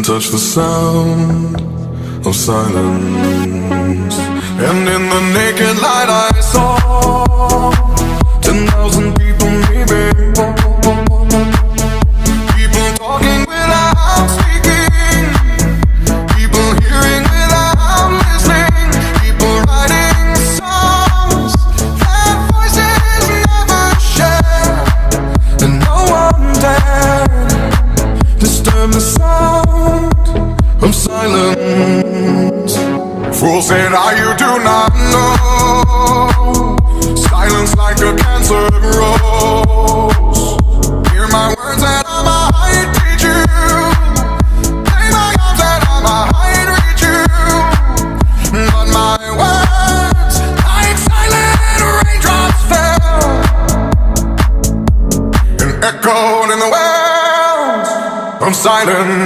can touch the sound of silence. And in the naked light I saw 10,000 people maybe. People talking without speaking, people hearing without listening, people writing songs that voices never share, and no one dared disturb the sound of silence. Fool said, you do not know. Silence like a cancer grows. Hear my words and I might teach you. Play my arms and I might reach you. But my words, like silent raindrops, fell and echoed in the wells of silence.